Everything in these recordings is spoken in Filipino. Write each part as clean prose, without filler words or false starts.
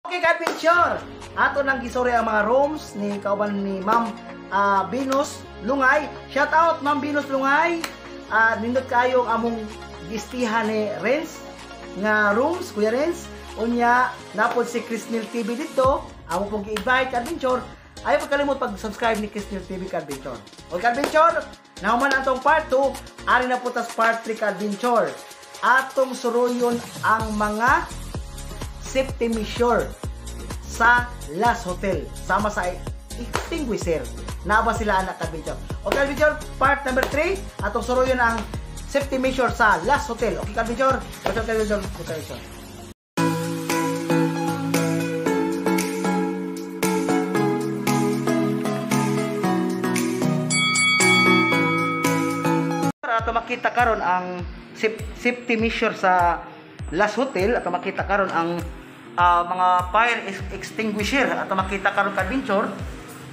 Okay, ka-adventure! Ato nang gisore ang mga rooms ni kauban ni Ma'am Venus Lungay. Shout out Ma'am Venus Lungay. Nindot kayo among gistihan ni Renz nga rooms, Kuya Renz. Unya, napod si Crisnil TV dito. Amo pong gi-invite ka-adventure. Ayaw pagkalimot pag-subscribe ni Crisnil TV ka-adventure. O ka-adventure, nahuman atong part 2. Ari na putas part 3 ka-adventure. Atong suruyon ang mga safety measure sa Last Hotel sama sa extinguisher. Naba sila anak ka-adventure. Okay ka-adventure, part number 3 atong suruyon ang safety measure sa Last Hotel. Okay ka-adventure, ka-adventure. Ato makita karon ang safety measure sa Last Hotel. Ato makita karon ang mga fire extinguisher. Ato makita karon ka-adventure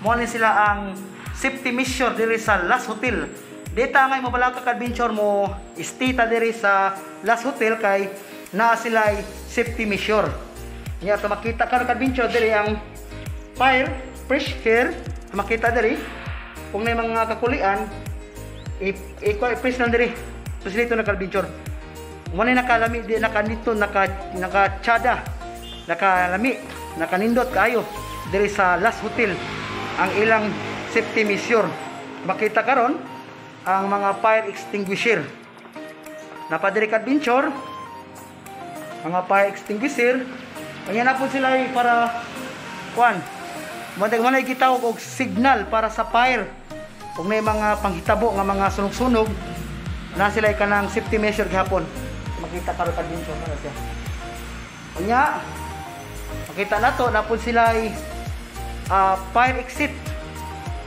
mo ni sila ang safety measure diri sa Last Hotel. Dita ngay mabalaka ka-adventure mo istita diri sa Last Hotel kay naa sila safety measure. Nya ato makita karon ka-adventure diri ang fire fresh air. Makita diri kung may mga kakulian i-press lang diri. Press dito na ka-adventure. Muna nakalami di nakanito naka-tsada. Nakalami, nakanindot kayo diri sa Last Hotel ang ilang safety measure. Makita karon ang mga fire extinguisher. Napadiri ka-adventure mga fire extinguisher. Kanya na po sila para kuan. Manay gitawag og signal para sa fire. Kung may mga panghitabo nga mga sunog-sunog, na sila kanang safety measure gihapon. Makita karon ka-adventure na siya. Kanya makita nato na po sila fire exit.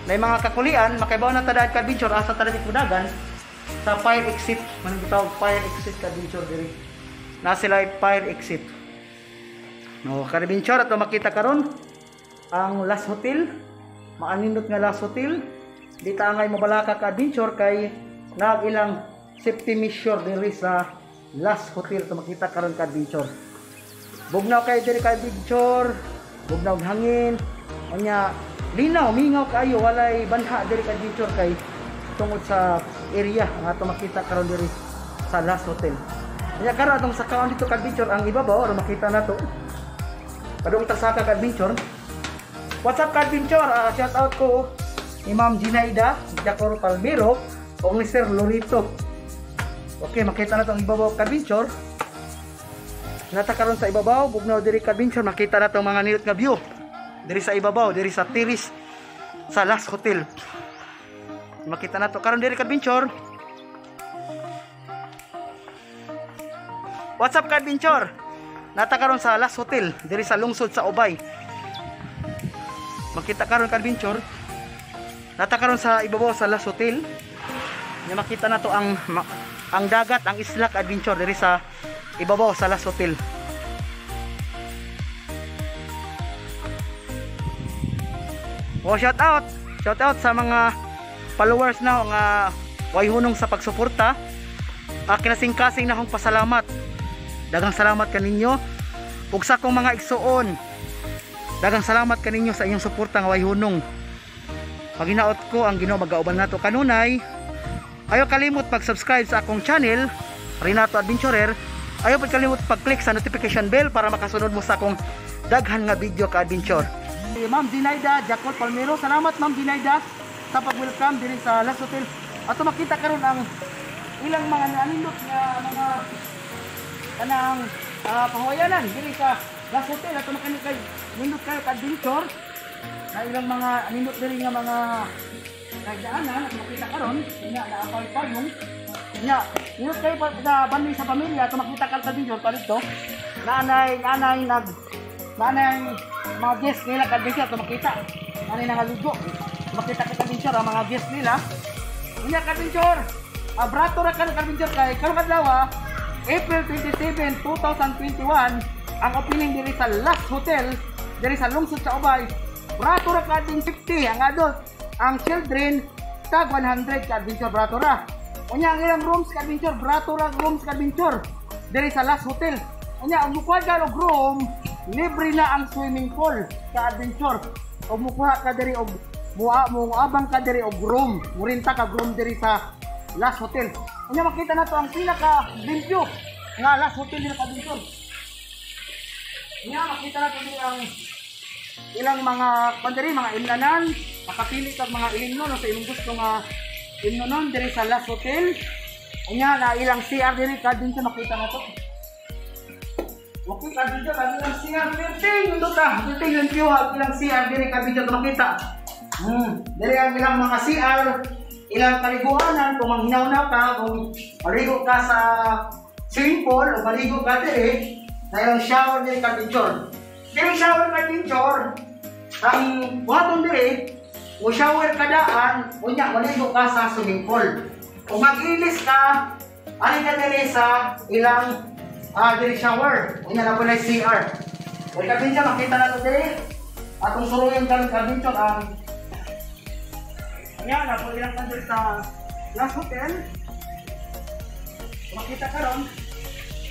May mga kakulian, makaibaw na tadaan ka-adventure asa tadaan ikudagan sa fire exit. Man gitawag fire exit ka-adventure diri. Na sila fire exit. No, ka-adventure ato makita karon ang Last Hotel. Maanindot nga Last Hotel. Di tangay mabalaka ka-adventure kay nag ilang safety measure diri sa Last Hotel. Ito makita karon ka-adventure. Bugnaw kayo diri ka-adventure, bugnaw hangin, kanya linaw, mingaw kayo, walay banha diri ka-adventure kay tungod sa area nga ito makita karon diri sa Last Hotel. Kanya karon atong sakaon dito ka-adventure ang ibabaw aron makita nato. Kadung tasaka ka-adventure. What's up ka-adventure? Shout out ko ni Ma'am Ginaida Jacor Palmero o ni Sir Lorito. Okay, makita na itong ibabaw ka-adventure. Nata karon sa ibabaw, bugnaw diri ka-adventure, makita na itong mga nilot nga view. Diri sa ibabaw, diri sa terrace sa Last Hotel. Makita na ito karon diri ka-adventure. What's up ka-adventure? Nata karon sa Last Hotel, diri sa lungsod sa Ubay. Makita karon ka-adventure. Nata karon sa ibabaw sa Last Hotel. Nya makita na to ang dagat, ang isla ka-adventure diri sa ibabaw sa Last Hotel. Oh, shout out sa mga followers na nga way hunong sa pagsuporta. Kinasing-kasing na akong pasalamat. Daghang salamat kaninyo ug sa akong mga igsuon. Daghang salamat kaninyo sa inyong suporta nga way hunong. Paginaot ko ang Ginoo magauban nato kanunay. Ayaw kalimot pag-subscribe sa akong channel, Renato Adventurer. Ayaw kalimot pag-click sa notification bell para makasunod mo sa akong daghan nga video ka-adventure. Ma'am Ginaida Jacor Palmero, salamat Ma'am Ginaida sa pag-welcome diri sa Last Hotel. Ato makita karon ang ilang mga nanindot nga mga kanang pahawayanan diri sa Last Hotel. Ato makita nindot kayo ka-adventure. Na ilang mga nindot diri nga mga nagdaanan at makita karon nya naapay payong nya nindot kayo na bandi sa pamilya. Ato makita ka-adventure pa dito. Nanay mga guest nila ka-adventure. Ato makita nanay nangalugo. Makita ka-adventure ang mga guest nila. Nya ka-adventure brato ra ka-adventure kay karong adlaw April 27, 2021 ang opening diri sa Last Hotel diri sa lungsod sa Ubay. Brato ra ka-adventure 50 ang adult, ang children tag 100 ka-adventure brato ra. Unya ang ilang rooms ka-adventure brato ra rooms ka-adventure diri sa Last Hotel. Unya ang mukwad og room libre na ang swimming pool sa adventure. O mukuha ka diri og muabang ka diri og room, murinta ka room diri sa Last Hotel. Unya makita nato ang pinaka limpyo nga Last Hotel diri sa adventure. Unya makita nato diri ang ilang mga pandiri, mga imnanan, makapili kag mga ilingnon sa imong gusto nga imnonon diri sa Last Hotel. Unya na ilang CR diri ka din sa makita nato. Okay, ka dito ka ilang CR building ito ta. Building yung view ilang CR diri ka dito makita. Diri ang ilang mga CR, ilang kaliguanan kung manghinaw na ka, kung maligo ka sa swimming pool o maligo ka diri, na ilang shower diri ka dito. Diri shower ka dito, ang buhaton diri, o shower ka daan, unya maligo ka sa swimming pool. Kung mag-ilis ka, alin ka diri sa ilang diri shower, unya na po na CR. Kung kabinsa, makita na ito diri, atong suruyin ka dito ang unya na po ilang ka diri sa Last Hotel. Makita ka ron,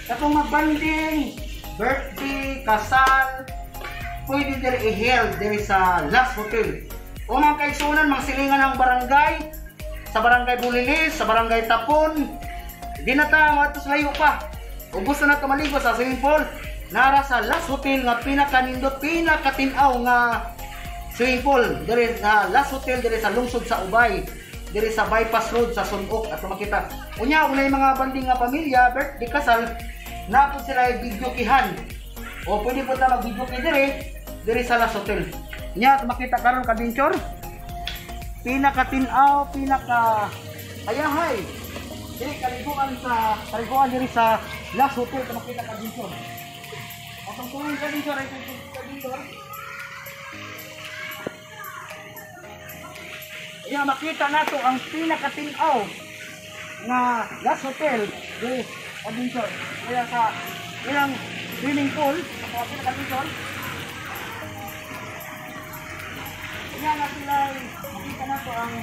katong magbanding, birthday, kasal, pwede diri i-held diri sa Last Hotel. O mga kaigsunan, mga silingan ng barangay, sa barangay Bulilis, sa barangay Tapon, di na tayo atos layo pa. O gusto na maligo sa swimming pool, nara sa Last Hotel nga pinakanindot, pinakatinaw nga swimming pool diri sa Last Hotel diri sa lungsod sa Ubay, diri sa bypass road sa Sunok. At makita unya unay mga banding nga pamilya, birthday, kasal, na po sila video kihan. O pwede po ta mag-video kay diri sa Last Hotel. Nya makita karon ka adventure, pinakatinaw, pinaka ayahay diri kaliguan diri sa Last Hotel. Makita ka adventure. Atong tuloy ka adventure ay adventure. Nya makita nato ang pinakatinaw nga Last Hotel diri adventure. Kaya sa ilang swimming pool, ang pinaka-adventure. Yan na sila, makita na ito ang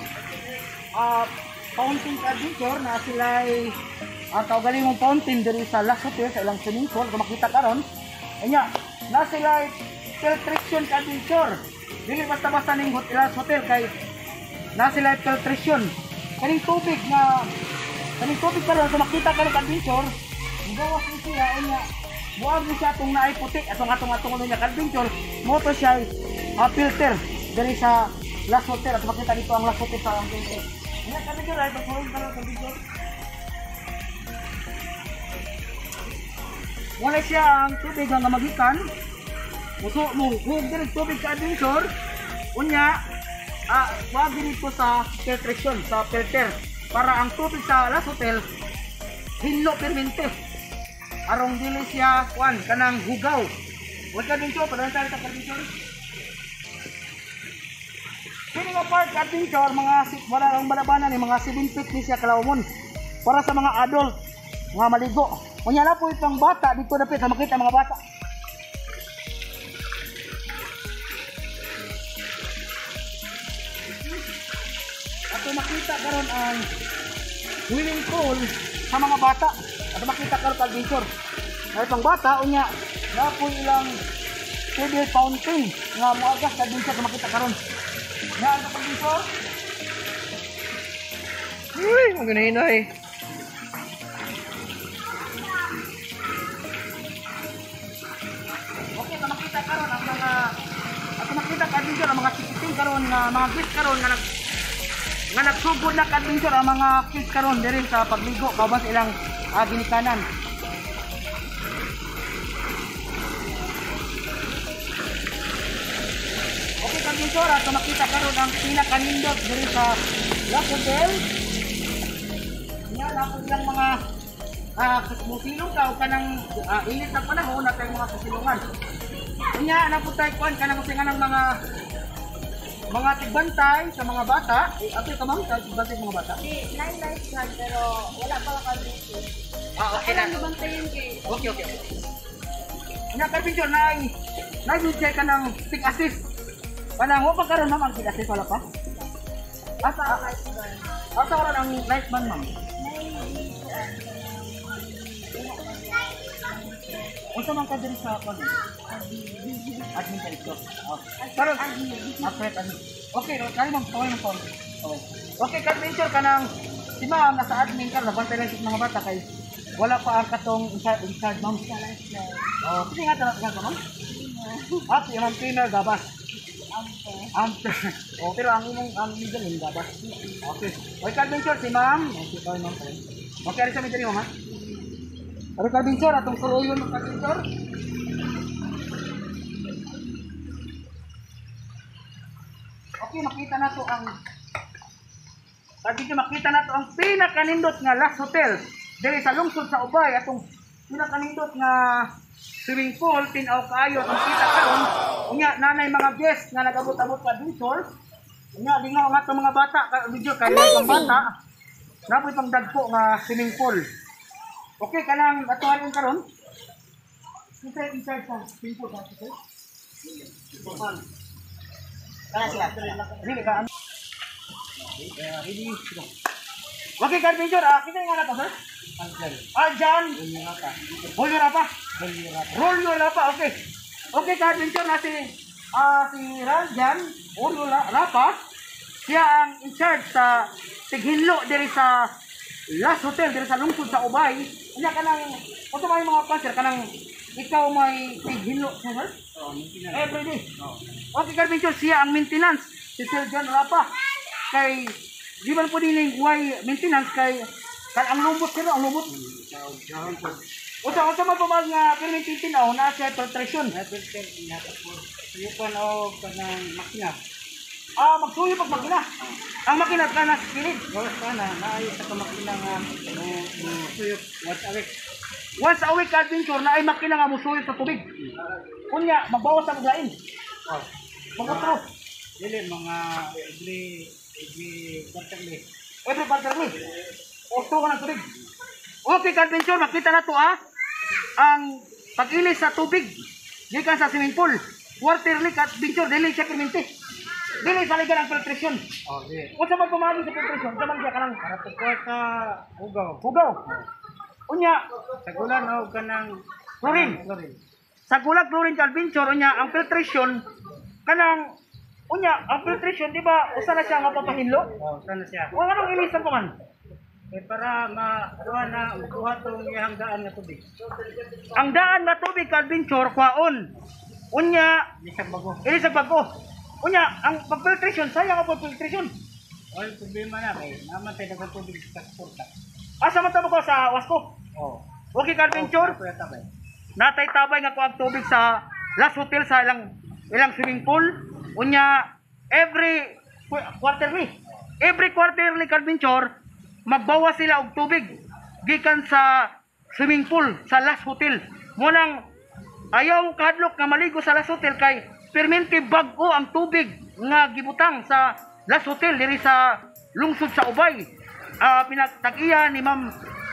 fountain adventure na sila kaugaling mong fountain diri sa Last Hotel sa ilang swimming pool. Kung makita ka ron, ayan, na sila filtration adventure. Dili basta-basta ning Last Hotel kay na sila filtration. Kaning tubig pa ron, kung makita ka ron adventure, gawas ni siya, ayan, buwag mo siya itong naay puti, atong niya adventure, mo to siya filter dari sa Last Hotel. At makita dito ang Last Hotel sa ang video. Yan kami dito ay pagpuloy ka lang sa video. Wala siya ang tubig ang magikan. Muso mo, huwag din tubig sa adventure. Unya, wag din ito sa filtration, sa filter. Para ang tubig sa Last Hotel, hinlo permente. Arong dili siya, kanang hugaw. Huwag ka din siya, padalang tayo sa adventure. Kini nga park adventure, wala ang balabanan mga 7 feet ni siya kalawon para sa mga adult mga maligo. Unya na po itong bata dito dapit sa makita mga bata. Ato makita karon ang swimming pool sa mga bata. Ato makita karon sa adventure. Na itong bata unya na po ilang tubig fountain nga moagas sa adventure sa makita karon. Yan ang dito. Uy, maganahinay. Okay, makita karon ang mga makita ka dito ang mga tikiting karon nga mga kids karon nga nagsugod na adventure ang mga kids karon diri sa pagligo kabas ilang ginikanan. Adventure at makita karon ang pinakanindot diri sa Last Hotel. Yan ako ilang mga musilong ka o kanang init na panahon na tayong mga susilungan. Kanya na po tayo kuhan kanang usingan ng mga tigbantay sa mga bata. Ato ka ma'am, tigbantay sa mga bata? Nine lives lang pero wala pa lang kami dito. Okay na. Okay. Kanya ka adventure na ka ng stick assist. Kanang wa pa karon ma'am ang tigas wala pa? Asa karon ang lifeman ma'am? Unsa man ka diri sa kon? Admin ka dito. Oh. Pero apret admin. Okay, kaya mong tawag mo kon. Okay, ka-adventure ka nang si ma'am nasa admin ka, nabantay lang sa mga bata kay wala pa ang katong in-charge ma'am. Oh, sige nga tanong ka ma'am. At yung cleaner gabas. Amper. Oh, pero ang legal yung gabas. Okay. Okay, ka-adventure si ma'am. Okay, tayo ma'am. Okay, ari sa midiri mo ha. Ari ka-adventure atong suruyon ng ka-adventure. Okay, makita na to ang pinakanindot nga last hotel diri sa lungsod sa Ubay, atong pinakanindot nga swimming pool, tinaw kaayo ang kita karon. Unya nanay mga guest nga nagabot-abot ka adventure. Unya lingaw nga to mga bata ka video kay mga bata. Napoy pang dagko nga swimming pool. Okay kanang atuan karon. Kita in charge sa swimming pool ka okay? Kana siya. Dili ka. Okay, ka-adventure, kita yung anak ko, sir? Jan? Rolyo Rapa. Rolyo Rapa, okay. Okay, ka-adventure na si Jan, Rolyo Rapa. Siya ang in-charge sa tighinlo diri sa last hotel, diri sa lungsod sa Ubay. Kanya ka nang, kung may mga pasir, ka nang ikaw may tighinlo, sir? Everyday. Okay, ka-adventure, siya ang maintenance. Si Sir Jan Rapa. Kay di man po din way maintenance kay ang lumot sila ang lumot. Unsa man po nga permitted na na sa filtration. Yung pano kanang makina. Magsuyo pag makina. Ang makina kana sa kilid. Kana naay sa makina nga suyo once a week adventure na ay makina nga musuyo sa tubig. Kunya magbawas sa paglain. Magotro. Dili mga every quarterly. Osto ka ng tubig. Okay, ka-adventure, makita na to ang pag-ilis sa tubig. Gikan sa swimming pool. Quarterly, ka-adventure, dili siya perminti. Dili sa liga ng filtration. Kung sa magpumagi sa filtration, sa man siya ka ng sa hugaw. Unya, sa gulang o ka ng chlorine. Sa gulang chlorine ka-adventure, unya, ang filtration, kanang ang filtration, di ba, usa na siya nga papahinlo? Usa na siya. O anong ilisan ko man? Para makuha itong iyang daan na tubig. Ang daan na tubig, ka-adventure, kwaon. Unya, ilisag bago. Unya, ang pag-filtration, sayang ang pag-filtration. Yung problema na, naman tayo nagtubig sa sporta. Asa man tabo ko sa wasko? Okay, ka-adventure? Natay tabay nga ko ang tubig sa last hotel sa ilang swimming pool. Unya every quarterly ka-adventure magbawas sila og tubig gikan sa swimming pool sa last hotel. Munang ayaw kahadlok nga maligo sa last hotel kay permanente bag-o ang tubig nga gibutang sa last hotel diri sa lungsod sa Ubay. Pinagtag-iya ni Ma'am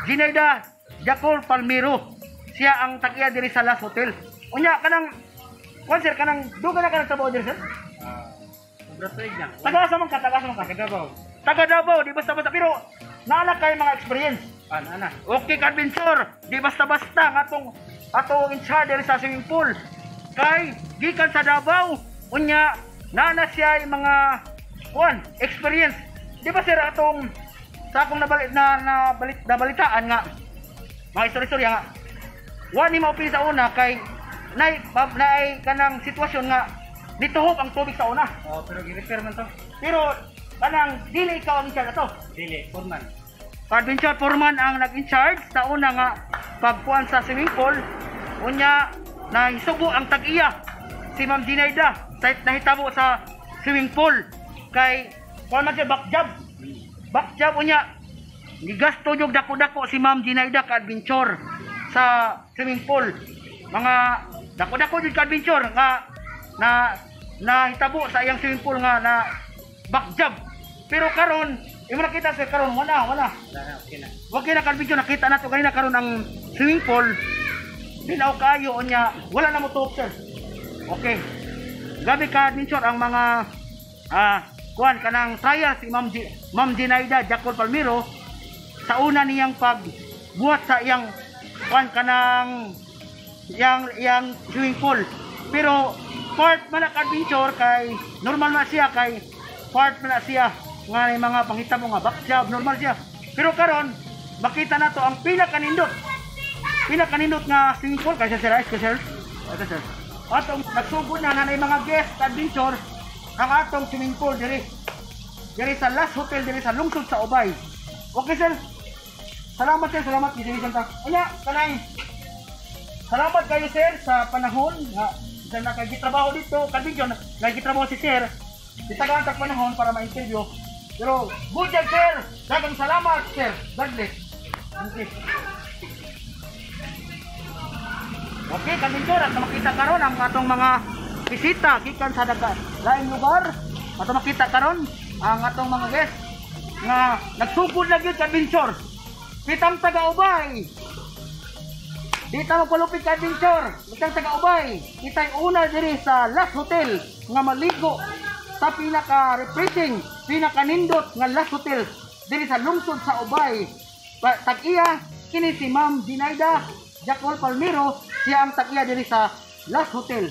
Ginaida Jacol Palmiro. Siya ang tag-iya diri sa last hotel. Unya kanang sir kanang duga na kanang trabaho diri sir? Taga man ka? Taga Davao, di basta-basta. Pero, naala kayo mga experience. Okay, ka-adventure. Di basta-basta nga atong in charge sa swimming pool. Kay, gikan sa Davao, unya, naala siya yung mga experience. Di ba sir, sa akong nabalitaan nga, mga istorya-istorya nga, ni maupili sa una, kay, naay kanang sitwasyon nga, dituhop ang tubig sa una. Pero gi-repair man to. Pero kanang dili ikaw ang in-charge ato. Dili, foreman. Adventure foreman ang nag-in-charge sa una nga pagkuan sa swimming pool. Unya nahisugo ang tag-iya si Ma'am Ginaida sa nahitabo sa swimming pool kay kuan man siya backjob unya gigasto jog dako-dako si Ma'am Ginaida ka-adventure sa swimming pool. Mga dako-dako jud ka-adventure nga na hitabo sa iyang swimming pool nga na backjob. Pero karon imo nakita sa karon wala. Okay na ka-adventure nakita nato kanina karon ang swimming pool dinaw kayo nya wala na mo to sir. Okay. Gabi ka-adventure ang mga kuan kanang trial si Ma'am Ginaida Jacol Palmiro sa una niyang pagbuhat sa iyang kuan kanang yang swimming pool. Pero part man na adventure kay normal na siya kay part man na siya nga may mga panghita mo nga back job, normal siya. Pero karon makita na to ang pinakanindot nga swimming pool kay sir Ice sir. Ito sir. Atong nagsugod na nanay mga guest adventure ang atong swimming pool diri sa Last Hotel diri sa lungsod sa Ubay. Okay sir. Salamat sir, salamat gisingisan ta. Anya kanay. Salamat kayo sir sa panahon nga sa nakagitrabaho dito, kadto nakagitrabaho si sir. Ditagaan ta panahon para ma-interview. Pero good job sir. Daghang salamat sir. God bless. Okay. Okay, kadto at makita karon ang atong mga bisita gikan sa laing lugar. Ato makita karon ang atong mga guest nga nagsugod na gyud sa adventure. Kitang taga-Ubay. Dita magpalupit ka adventure. Kitang taga-Ubay. Kitang una diri sa Last Hotel nga maligo sa pinaka-refreshing, pinaka-nindot nga Last Hotel diri sa lungsod sa Ubay. Tag-iya kini si Ma'am Dinaida Jacol Palmero, siya ang tag-iya diri sa Last Hotel.